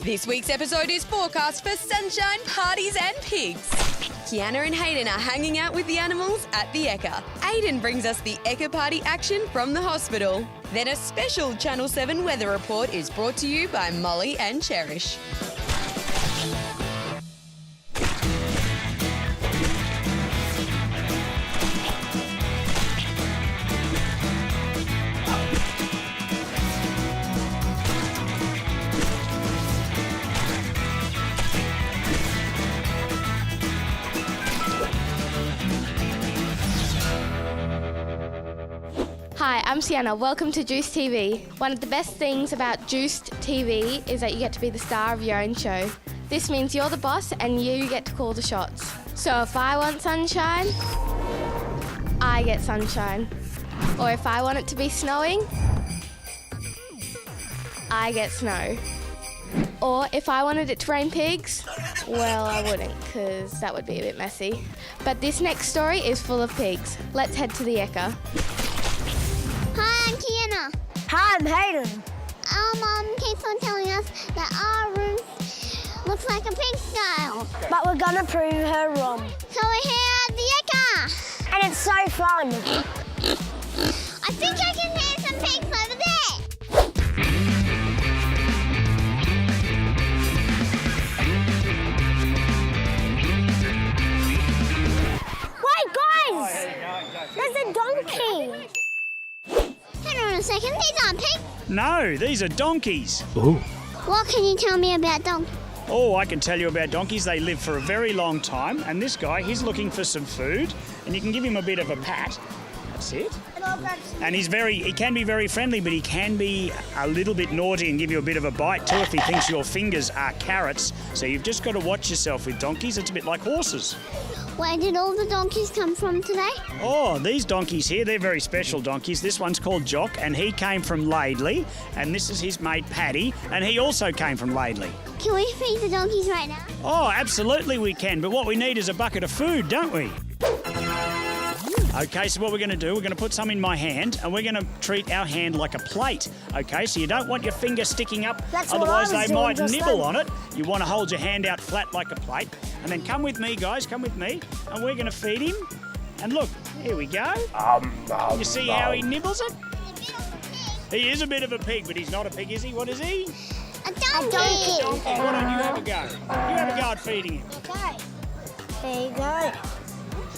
This week's episode is forecast for sunshine, parties and pigs. Kiana and Hayden are hanging out with the animals at the Ekka. Hayden brings us the Ekka party action from the hospital. Then a special Channel 7 weather report is brought to you by Molly and Cherish. Hi, I'm Sienna. Welcome to Juice TV. One of the best things about Juiced TV is that you get to be the star of your own show. This means you're the boss and you get to call the shots. So if I want sunshine, I get sunshine. Or if I want it to be snowing, I get snow. Or if I wanted it to rain pigs, well, I wouldn't, because that would be a bit messy. But this next story is full of pigs. Let's head to the Ekka. Hi, I'm Kiana. Hi, I'm Hayden. Our mum keeps on telling us that our room looks like a pigsty. But we're gonna prove her wrong. So we're here at the Ekka. And it's so fun. I think I can hear some pigs over there. Wait, guys! There's a donkey. Hang on a second, these aren't pigs. No, these are donkeys. What can you tell me about donkeys? Oh, I can tell you about donkeys. They live for a very long time. And this guy, he's looking for some food. And you can give him a bit of a pat. That's it. And he can be very friendly, but he can be a little bit naughty and give you a bit of a bite too if he thinks your fingers are carrots. So you've just got to watch yourself with donkeys. It's a bit like horses. Where did all the donkeys come from today? Oh, these donkeys here, they're very special donkeys. This one's called Jock, and he came from Laidley. And this is his mate Paddy, and he also came from Laidley. Can we feed the donkeys right now? Oh, absolutely we can, but what we need is a bucket of food, don't we? Okay, so what we're going to do, we're going to put some in my hand and we're going to treat our hand like a plate. Okay, so you don't want your finger sticking up, That's what I otherwise was they might doing just nibble then. on it. You want to hold your hand out flat like a plate. And then come with me, guys, come with me. And we're going to feed him. And look, here we go. You see how he nibbles it? He is a bit of a pig, but he's not a pig, is he? What is he? A donkey. Donkey. Why don't you have a go? You have a go at feeding him. Okay. There you go.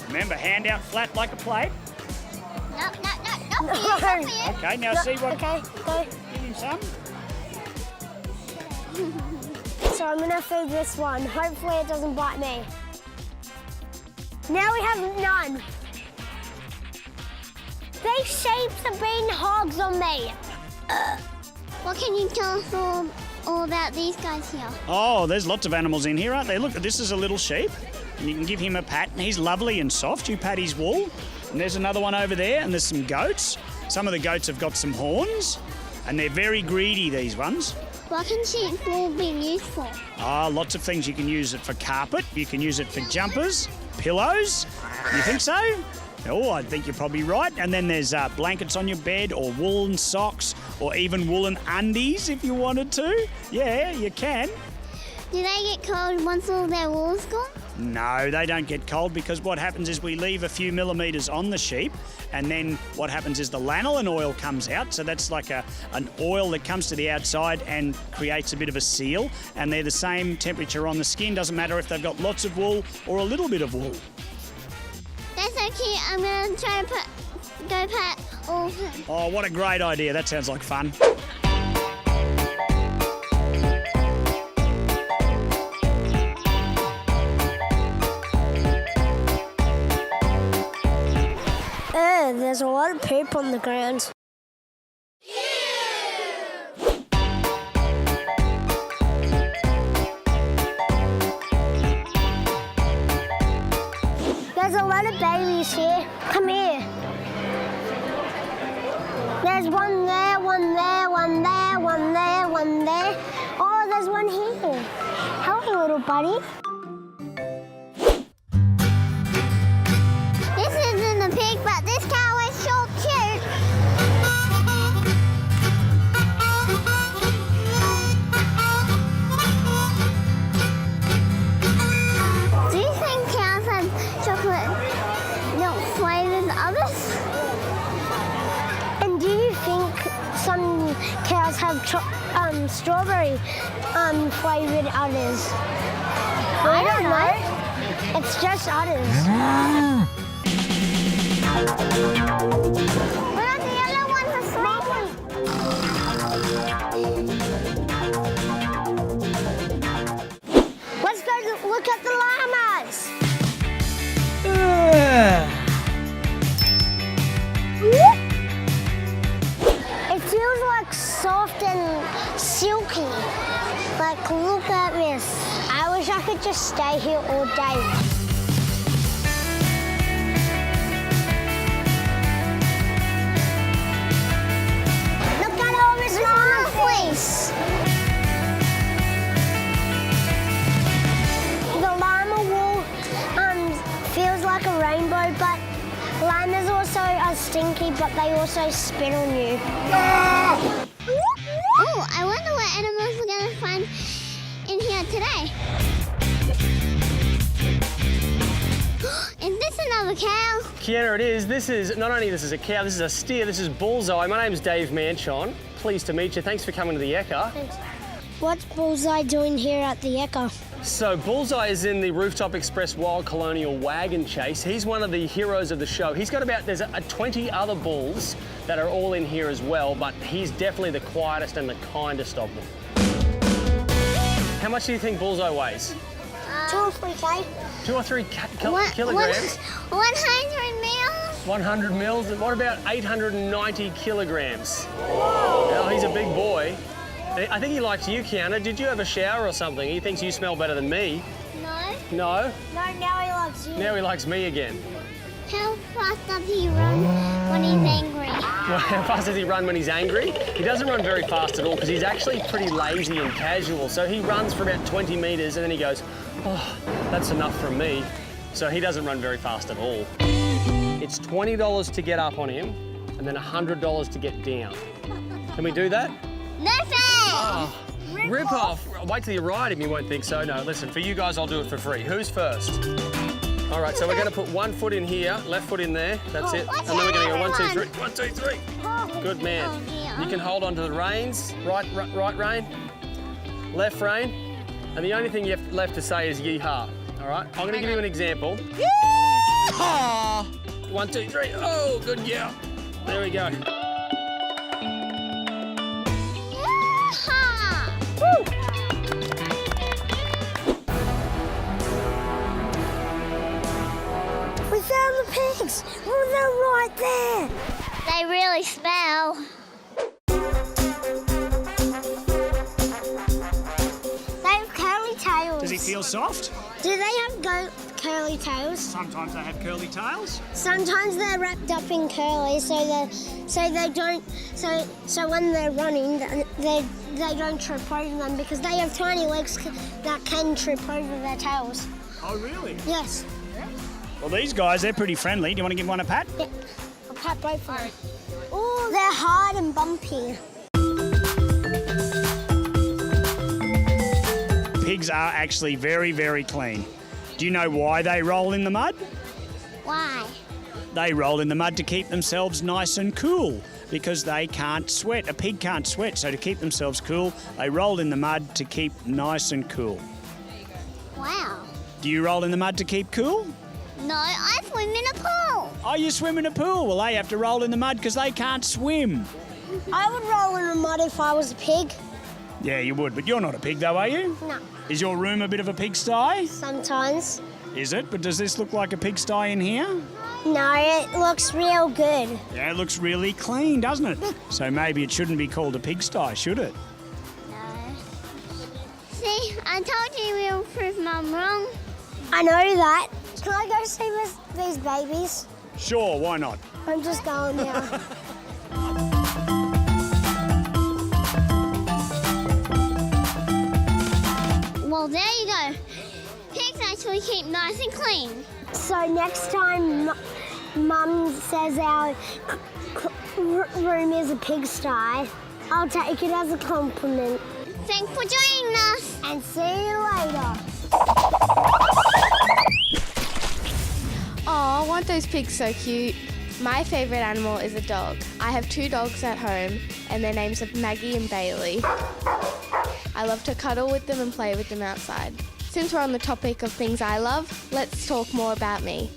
Remember, hand out flat like a plate. No, not for you. Okay, now see what... Okay, go. Give him some. So I'm gonna feed this one. Hopefully it doesn't bite me. Now we have none. These shapes have been hogs on me. What can you tell us all about these guys here? Oh, there's lots of animals in here, aren't there? Look, this is a little sheep, and you can give him a pat, and he's lovely and soft. You pat his wool. And there's another one over there, and there's some goats. Some of the goats have got some horns, and they're very greedy, these ones. What can sheep wool be used for? Lots of things. You can use it for carpet. You can use it for jumpers, pillows. You think so? Oh, I think you're probably right. And then there's blankets on your bed, or woolen socks, or even woolen undies if you wanted to. Yeah, you can. Do they get cold once all their wool's gone? No, they don't get cold because what happens is we leave a few millimetres on the sheep, and then what happens is the lanolin oil comes out. So that's like an oil that comes to the outside and creates a bit of a seal, and they're the same temperature on the skin. Doesn't matter if they've got lots of wool or a little bit of wool. That's so cute. I'm going to try to go pat all of them. Oh, what a great idea. That sounds like fun. There's a lot of poop on the ground. There's a lot of babies here. Come here. There's one there, one there, one there, one there, one there. Oh, there's one here. Hello, little buddy. This isn't a pig, but this cow is so cute. strawberry flavoured udders? I don't know. It's just udders. Well, the yellow ones are sweet. Let's go look at the llamas. It feels like soft and silky. Like, look at this. I wish I could just stay here all day. Look at all this llama fleece. The llama wool feels like a rainbow, but llamas also are stinky, but they also spit on you. Oh, I wonder what animals we're going to find in here today. Is this another cow? Kiana, it is. This is a cow, this is a steer, this is Bullseye. My name's Dave Manchon. Pleased to meet you. Thanks for coming to the Ekka. What's Bullseye doing here at the Ekka? So Bullseye is in the Rooftop Express Wild Colonial Wagon Chase. He's one of the heroes of the show. He's got there's 20 other bulls that are all in here as well, but he's definitely the quietest and the kindest of them. How much do you think Bullseye weighs? 2 or 3K. 2 or 3 kilograms? 100 meals? 100 mils? What about 890 kilograms? Oh, he's a big boy. I think he likes you, Kiana. Did you have a shower or something? He thinks you smell better than me. No. No? No, now he likes you. Now he likes me again. How fast does he run when he's angry? Well, how fast does he run when he's angry? He doesn't run very fast at all because he's actually pretty lazy and casual. So he runs for about 20 metres and then he goes, oh, that's enough from me. So he doesn't run very fast at all. It's $20 to get up on him and then $100 to get down. Can we do that? No fair! Oh, rip off. Wait till you ride him, you won't think so. No, listen, for you guys, I'll do it for free. Who's first? All right, so we're going to put one foot in here, left foot in there. That's it. And then we're going to go 1, 2, 3. 1, 2, 3. Good man. Oh, dear. You can hold on to the reins. Right rein, left rein. And the only thing you have left to say is yee-haw. All right? I'm going to give you an example. Yee-haw! 1, 2, 3. Oh, good yeah. There we go. We found the pigs. Oh, they're right there. They really smell. They have curly tails. Does he feel soft? Do they have curly tails? Sometimes they have curly tails. Sometimes they're wrapped up in curly, so when they're running, they don't trip over them because they have tiny legs that can trip over their tails. Oh, really? Yes. Well, these guys, they're pretty friendly. Do you want to give one a pat? Yeah. I'll pat both of them. Oh, they're hard and bumpy. Pigs are actually very, very clean. Do you know why they roll in the mud? Why? They roll in the mud to keep themselves nice and cool because they can't sweat. A pig can't sweat, so to keep themselves cool, they roll in the mud to keep nice and cool. Wow. Do you roll in the mud to keep cool? No, I swim in a pool. Oh, you swim in a pool? Well, they have to roll in the mud because they can't swim. I would roll in the mud if I was a pig. Yeah, you would, but you're not a pig though, are you? No. Is your room a bit of a pigsty? Sometimes. Is it? But does this look like a pigsty in here? No, it looks real good. Yeah, it looks really clean, doesn't it? So maybe it shouldn't be called a pigsty, should it? No. See, I told you we will prove Mum wrong. I know that. Can I go see these babies? Sure, why not? I'm just going now. Well, there you go. Pigs actually keep nice and clean. So next time Mum says our room is a pigsty, I'll take it as a compliment. Thanks for joining us. And see you later. Oh, weren't those pigs so cute? My favourite animal is a dog. I have 2 dogs at home and their names are Maggie and Bailey. I love to cuddle with them and play with them outside. Since we're on the topic of things I love, let's talk more about me.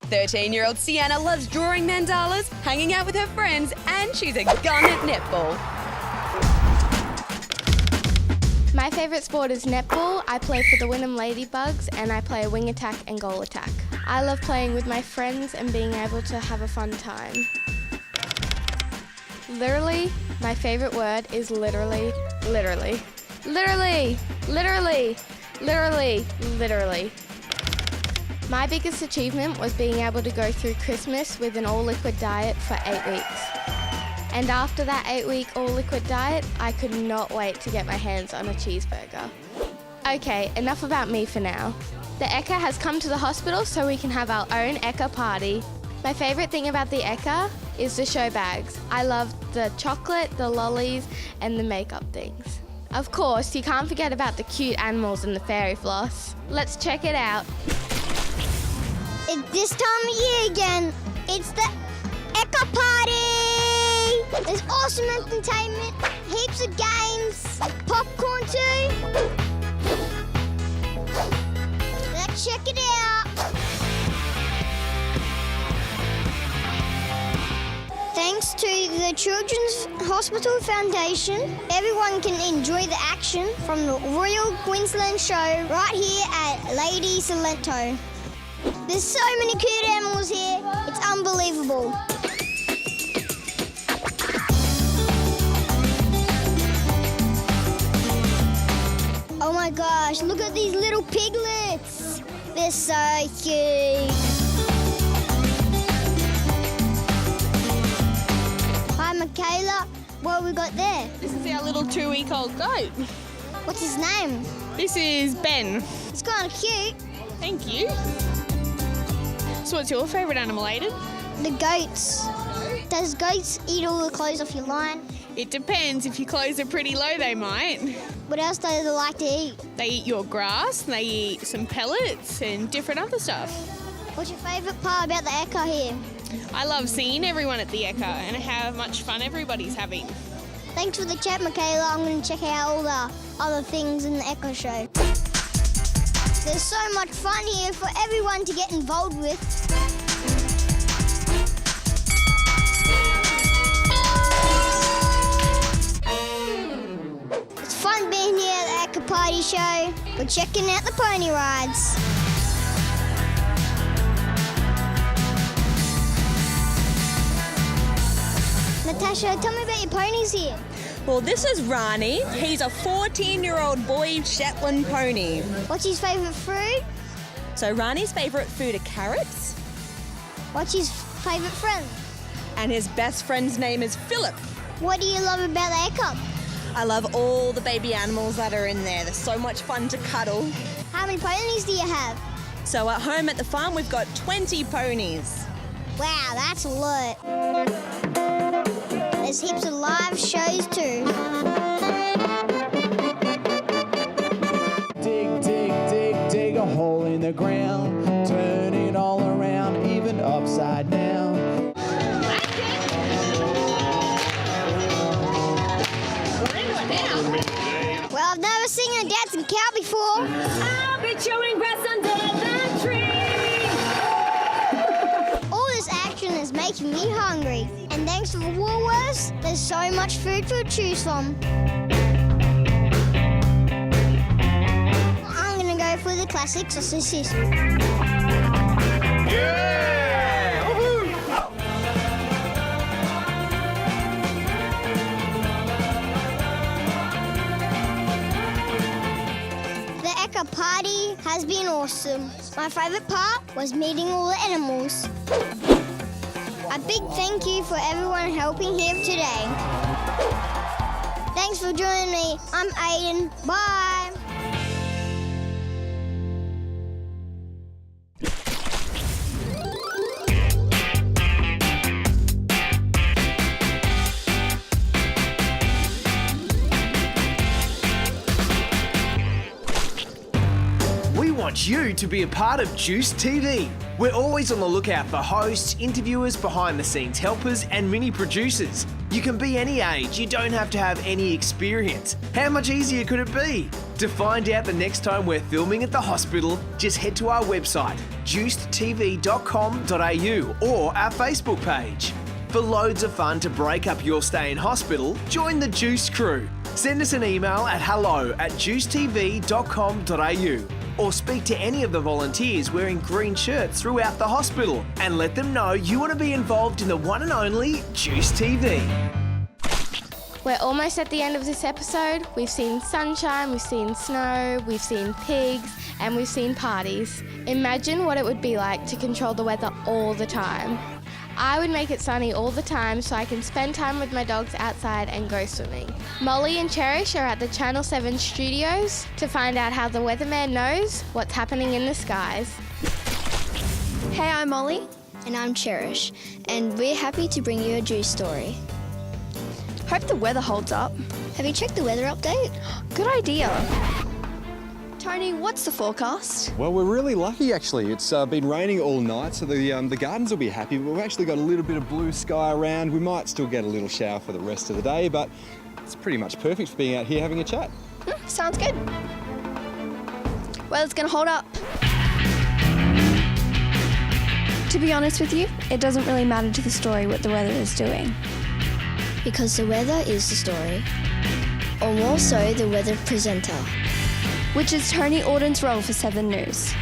13-year-old Sienna loves drawing mandalas, hanging out with her friends, and she's a gun at netball. My favourite sport is netball. I play for the Wynnum Ladybugs and I play wing attack and goal attack. I love playing with my friends and being able to have a fun time. Literally, my favourite word is literally, literally. Literally, literally, literally, literally. My biggest achievement was being able to go through Christmas with an all-liquid diet for 8 weeks. And after that 8-week all-liquid diet, I could not wait to get my hands on a cheeseburger. Okay, enough about me for now. The Ekka has come to the hospital so we can have our own Ekka party. My favourite thing about the Ekka is the show bags. I love the chocolate, the lollies, and the makeup things. Of course, you can't forget about the cute animals and the fairy floss. Let's check it out. It's this time of year again. It's the Ekka party! There's awesome entertainment, heaps of games, popcorn too. Let's check it out. Thanks to the Children's Hospital Foundation, everyone can enjoy the action from the Royal Queensland Show right here at Lady Salento. There's so many cute animals here, it's unbelievable. Oh my gosh, look at these little piglets. They're so cute. Hi Michaela, what have we got there? This is our little 2-week-old goat. What's his name? This is Ben. It's kind of cute. Thank you. So what's your favourite animal, Aiden? The goats. Does goats eat all the clothes off your line? It depends. If your clothes are pretty low, they might. What else do they like to eat? They eat your grass, and they eat some pellets and different other stuff. What's your favourite part about the Ekka here? I love seeing everyone at the Ekka and how much fun everybody's having. Thanks for the chat, Michaela. I'm going to check out all the other things in the Ekka show. There's so much fun here for everyone to get involved with. It's fun being here at the Ekka Party Show. We're checking out the pony rides. Natasha, tell me about your ponies here. Well, this is Rani. He's a 14-year-old boy Shetland pony. What's his favourite food? So Rani's favourite food are carrots, What's his favourite friend? and his best friend's name is Philip. What do you love about the Ekka? I love all the baby animals that are in there. They're so much fun to cuddle. How many ponies do you have? So at home at the farm, we've got 20 ponies. Wow, that's a lot. There's heaps of live shows too. Dig, dig, dig, dig a hole in the ground. Turn it all around, even upside down. Well, I've never seen a dancing cow before. I'll be chewing grass under the tree. All this action is making me hungry. And thanks to the Woolworths, there's so much food to choose from. I'm gonna go for the classic sausages. The Ekka party has been awesome. My favourite part was meeting all the animals. A big thank you for everyone helping here today. Thanks for joining me. I'm Aiden. Bye. We want you to be a part of Juice TV. We're always on the lookout for hosts, interviewers, behind-the-scenes helpers and mini-producers. You can be any age, you don't have to have any experience. How much easier could it be? To find out the next time we're filming at the hospital, just head to our website, juicedtv.com.au or our Facebook page. For loads of fun to break up your stay in hospital, join the Juice crew. Send us an email at hello@juicetv.com.au or speak to any of the volunteers wearing green shirts throughout the hospital and let them know you want to be involved in the one and only Juice TV. We're almost at the end of this episode. We've seen sunshine, we've seen snow, we've seen pigs, and we've seen parties. Imagine what it would be like to control the weather all the time. I would make it sunny all the time so I can spend time with my dogs outside and go swimming. Molly and Cherish are at the Channel 7 studios to find out how the weatherman knows what's happening in the skies. Hey, I'm Molly. And I'm Cherish, and we're happy to bring you a Juice story. Hope the weather holds up. Have you checked the weather update? Good idea. Tony, what's the forecast? Well, we're really lucky actually. It's been raining all night, so the gardens will be happy, but we've actually got a little bit of blue sky around. We might still get a little shower for the rest of the day, but it's pretty much perfect for being out here having a chat. Sounds good. Weather's gonna hold up. To be honest with you, it doesn't really matter to the story what the weather is doing. Because the weather is the story. Or more so, the weather presenter. Which is Tony Auden's role for 7 News.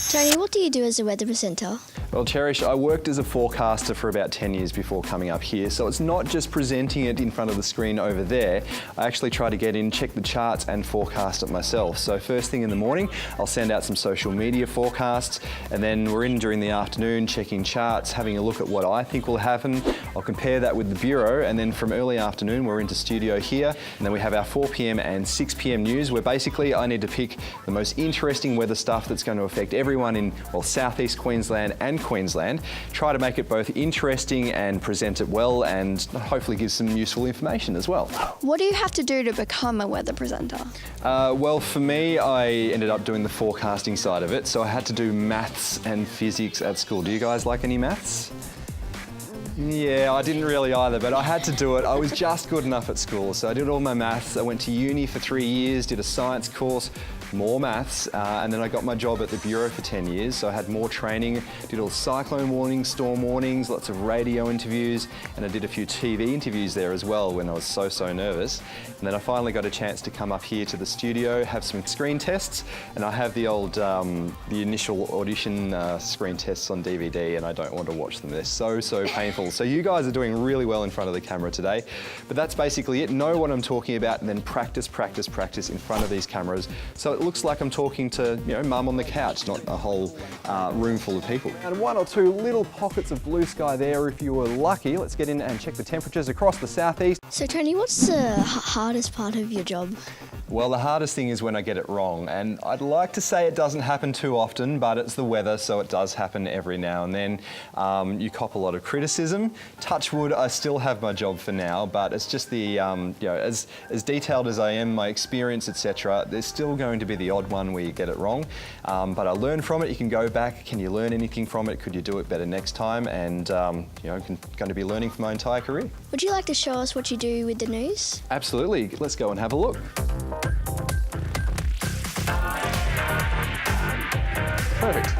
Tony, what do you do as a weather presenter? Well, Cherish, I worked as a forecaster for about 10 years before coming up here, so it's not just presenting it in front of the screen over there. I actually try to get in, check the charts and forecast it myself. So first thing in the morning, I'll send out some social media forecasts, and then we're in during the afternoon checking charts, having a look at what I think will happen. I'll compare that with the Bureau, and then from early afternoon, we're into studio here, and then we have our 4 p.m. and 6 p.m. news, where basically I need to pick the most interesting weather stuff that's going to affect everyone in, well, southeast Queensland and Queensland, try to make it both interesting and present it well, and hopefully give some useful information as well. What do you have to do to become a weather presenter? Well, for me, I ended up doing the forecasting side of it, so I had to do maths and physics at school. Do you guys like any maths? Yeah, I didn't really either, but I had to do it. I was just good enough at school, so I did all my maths. I went to uni for 3 years, did a science course, more maths, and then I got my job at the Bureau for 10 years, so I had more training, did all cyclone warnings, storm warnings, lots of radio interviews, and I did a few TV interviews there as well when I was so nervous. And then I finally got a chance to come up here to the studio, have some screen tests, and I have the old, the initial audition screen tests on DVD, and I don't want to watch them. They're so painful. So you guys are doing really well in front of the camera today, but that's basically it. Know what I'm talking about, and then practice in front of these cameras, so it looks like I'm talking to, you know, mum on the couch, not a whole room full of people. And 1 or 2 little pockets of blue sky there if you were lucky. Let's get in and check the temperatures across the southeast. So Tony, what's the hardest part of your job? Well, the hardest thing is when I get it wrong, and I'd like to say it doesn't happen too often, but it's the weather, so it does happen every now and then. You cop a lot of criticism. Touch wood, I still have my job for now, but it's just the, you know, as detailed as I am, my experience, etc., there's still going to be the odd one where you get it wrong, but I learn from it. You can go back. Can you learn anything from it? Could you do it better next time? And you know, going to be learning for my entire career. Would you like to show us what you do with the news? Absolutely. Let's go and have a look. Perfect.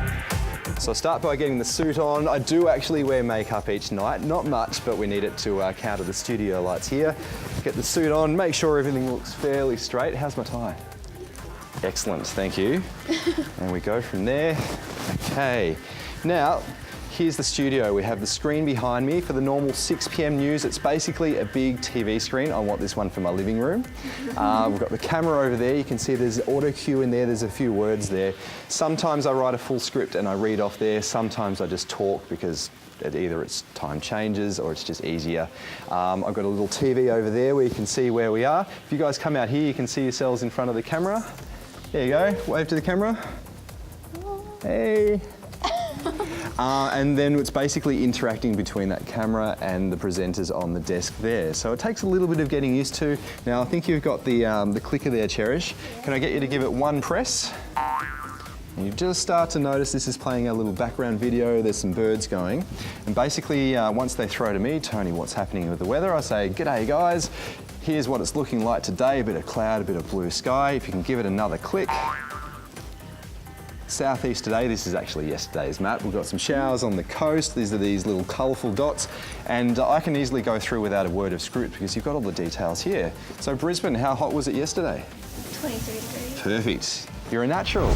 So I start by getting the suit on. I do actually wear makeup each night, not much, but we need it to counter the studio lights here. Get the suit on, make sure everything looks fairly straight. How's my tie? Excellent, thank you. And we go from there. Okay, now here's the studio. We have the screen behind me for the normal 6 p.m. news. It's basically a big TV screen. I want this one for my living room. We've got the camera over there. You can see there's auto cue in there. There's a few words there. Sometimes I write a full script and I read off there. Sometimes I just talk because either it's time changes or it's just easier. I've got a little TV over there where you can see where we are. If you guys come out here, you can see yourselves in front of the camera. There you go. Wave to the camera. Hey. And then it's basically interacting between that camera and the presenters on the desk there. So it takes a little bit of getting used to. Now I think you've got the clicker there, Cherish. Can I get you to give it one press? And you just start to notice this is playing a little background video, there's some birds going. And basically, once they throw to me, Tony, what's happening with the weather, I say, g'day guys, here's what it's looking like today, a bit of cloud, a bit of blue sky. If you can give it another click. Southeast today, this is actually yesterday's map. We've got some showers on the coast. These are these little colourful dots. And I can easily go through without a word of script because you've got all the details here. So Brisbane, how hot was it yesterday? 23 degrees. Perfect. You're a natural.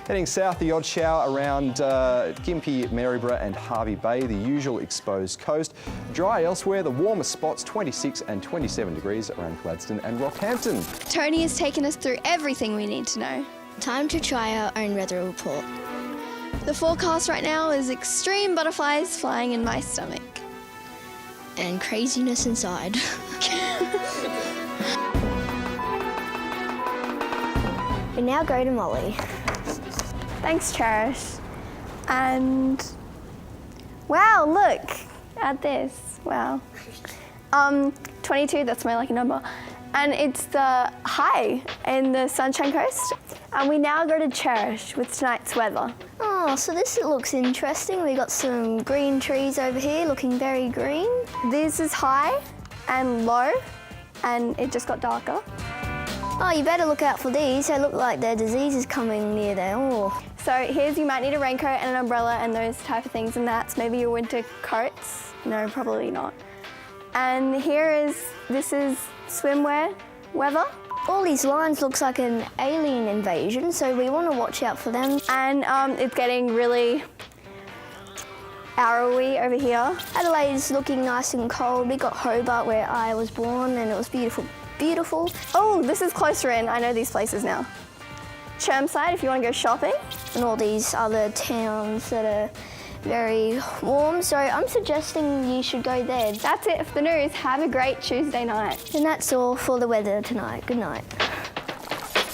Heading south, the odd shower around Gympie, Maryborough and Hervey Bay, the usual exposed coast. Dry elsewhere, the warmest spots 26 and 27 degrees around Gladstone and Rockhampton. Tony has taken us through everything we need to know. Time to try our own weather report. The forecast right now is extreme butterflies flying in my stomach. And craziness inside. We now go to Molly. Thanks, Cherish. And wow, look at this. Wow. 22, that's my lucky number. And it's the high in the Sunshine Coast. And we now go to Cherish with tonight's weather. Oh, so this looks interesting. We got some green trees over here looking very green. This is high and low, and it just got darker. Oh, you better look out for these. They look like their disease is coming near there. Oh. So here's, you might need a raincoat and an umbrella and those type of things, and that's maybe your winter coats. No, probably not. And this is swimwear weather. All these lines looks like an alien invasion, so we want to watch out for them. And it's getting really arrowy over here. Adelaide's looking nice and cold. We got Hobart where I was born and it was beautiful, beautiful. Oh, this is closer in. I know these places now. Chermside, if you want to go shopping. And all these other towns that are very warm, so I'm suggesting you should go there. That's it for the news. Have a great Tuesday night. And that's all for the weather tonight. Good night.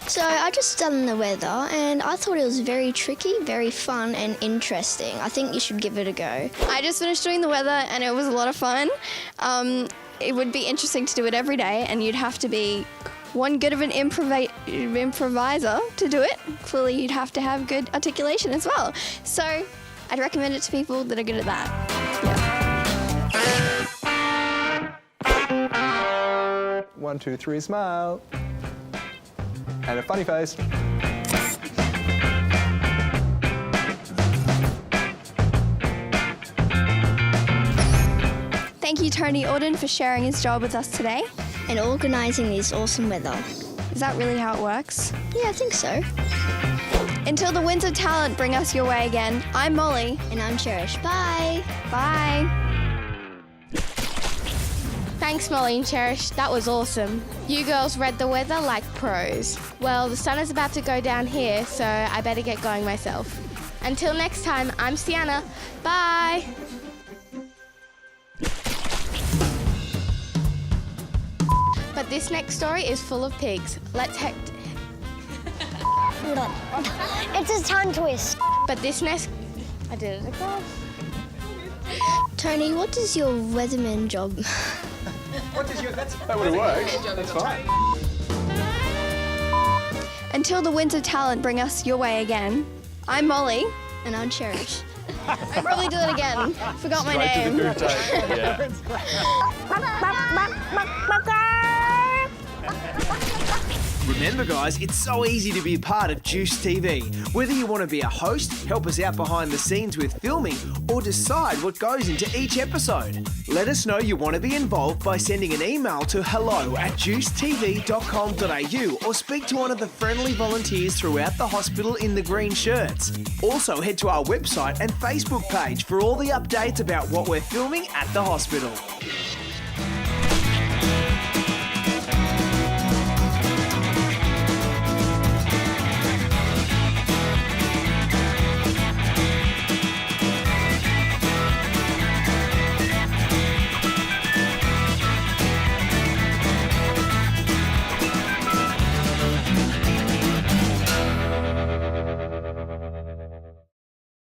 So I just done the weather and I thought it was very tricky, very fun and interesting. I think you should give it a go. I just finished doing the weather and it was a lot of fun. It would be interesting to do it every day and you'd have to be one good of an improviser to do it. Clearly you'd have to have good articulation as well. So I'd recommend it to people that are good at that. Yeah. 1, 2, 3, smile. And a funny face. Thank you, Tony Auden, for sharing his job with us today. And organising this awesome weather. Is that really how it works? Yeah, I think so. Until the winds of talent bring us your way again, I'm Molly. And I'm Cherish. Bye. Bye. Thanks, Molly and Cherish. That was awesome. You girls read the weather like pros. Well, the sun is about to go down here, so I better get going myself. Until next time, I'm Sienna. Bye. But this next story is full of pigs. Let's head... It's a tongue twist. But this next... I did it again. Tony, what is your weatherman job? That would have worked. That's fine. Until the winds of talent bring us your way again, I'm Molly. And I'm Cherish. I probably did it again. Forgot my name. Remember guys, it's so easy to be a part of Juice TV. Whether you want to be a host, help us out behind the scenes with filming, or decide what goes into each episode. Let us know you want to be involved by sending an email to hello@juicetv.com.au or speak to one of the friendly volunteers throughout the hospital in the green shirts. Also head to our website and Facebook page for all the updates about what we're filming at the hospital.